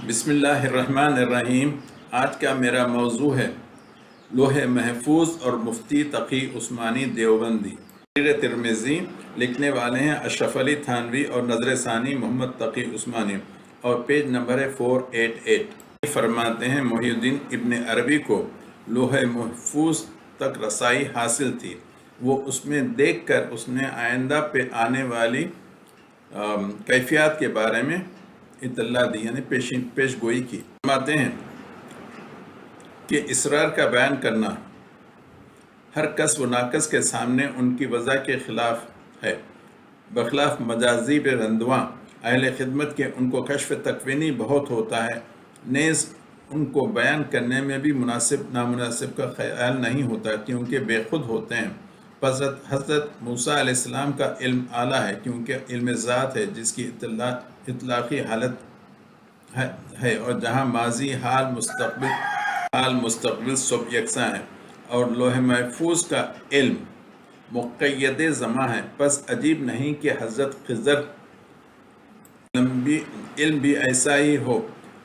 بسم اللہ الرحمن الرحیم۔ آج کا میرا موضوع ہے لوح محفوظ اور مفتی تقی عثمانی دیوبندی۔ تحریر ترمذی، لکھنے والے ہیں اشرف علی تھانوی اور نظر ثانی محمد تقی عثمانی، اور پیج نمبر ہے 488۔ فرماتے ہیں محی الدین ابن عربی کو لوح محفوظ تک رسائی حاصل تھی۔ وہ اس میں دیکھ کر اس نے آئندہ پہ آنے والی کیفیات کے بارے میں اطلاع دی، یعنی پیش گوئی کی۔ فرماتے ہیں کہ اسرار کا بیان کرنا ہر کس و ناقص کے سامنے ان کی وضع کے خلاف ہے، بخلاف مجازی بے رندواں اہل خدمت کے ان کو کشف تکوینی بہت ہوتا ہے، نیز ان کو بیان کرنے میں بھی مناسب نامناسب کا خیال نہیں ہوتا، کیونکہ بے خود ہوتے ہیں۔ حضرت موسیٰ علیہ السلام کا علم اعلیٰ ہے، کیونکہ علم ذات ہے جس کی اطلاقی حالت ہے، اور جہاں ماضی حال مستقبل سب یکساں ہے، اور لوح محفوظ کا علم مقید زمان ہے۔ پس عجیب نہیں کہ حضرت خضر علم بھی ایسا ہی ہو،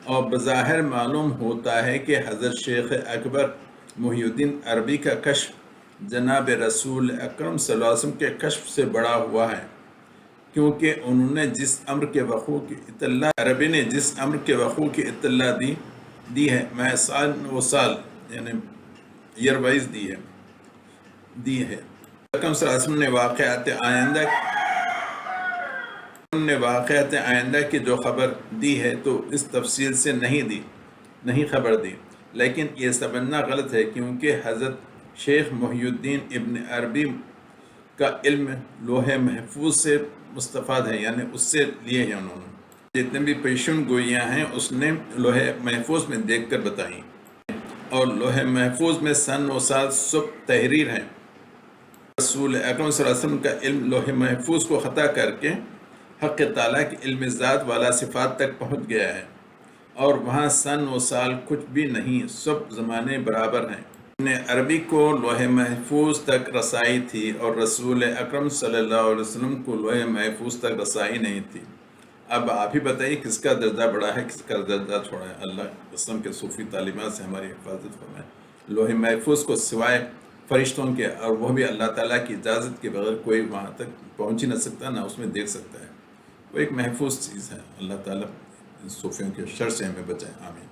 اور بظاہر معلوم ہوتا ہے کہ حضرت شیخ اکبر محی الدین عربی کا کشف جناب رسول اکرم صلی اللہ علیہ وسلم کے کشف سے بڑا ہوا ہے، کیونکہ انہوں نے جس امر کے وقوع کی اطلاع عربی نے جس امر کے وقوع کی اطلاع دی ہے، میں سال و سال یعنی ایئر وائز دی ہے۔ اکرم صلی اللہ علیہ وسلم نے واقعات آئندہ کی جو خبر دی ہے تو اس تفصیل سے نہیں خبر دی، لیکن یہ سمجھنا غلط ہے، کیونکہ حضرت شیخ محی الدین ابن عربی کا علم لوح محفوظ سے مستفاد ہے، یعنی اس سے لیے ہیں انہوں نے۔ جتنے بھی پیشن گوئیاں ہیں اس نے لوح محفوظ میں دیکھ کر بتائیں، اور لوح محفوظ میں سن و سال سب تحریر ہیں۔ رسول اکرم صلی اللہ علیہ وسلم کا علم لوح محفوظ کو خطا کر کے حق تعالیٰ کی علم ذات والا صفات تک پہنچ گیا ہے، اور وہاں سن و سال کچھ بھی نہیں، سب زمانے برابر ہیں۔ ابن عربی کو لوح محفوظ تک رسائی تھی، اور رسول اکرم صلی اللہ علیہ وسلم کو لوح محفوظ تک رسائی نہیں تھی۔ اب آپ ہی بتائیے کس کا درجہ بڑا ہے، کس کا درجہ چھوڑا ہے؟ اللہ قسم کے صوفی تعلیمات سے ہماری حفاظت فرمائے۔ لوح محفوظ کو سوائے فرشتوں کے، اور وہ بھی اللہ تعالیٰ کی اجازت کے بغیر، کوئی وہاں تک پہنچ ہی نہ سکتا، نہ اس میں دیکھ سکتا ہے۔ وہ ایک محفوظ چیز ہے۔ اللہ تعالیٰ صوفیوں کے شر سے ہمیں بچائے، آمین۔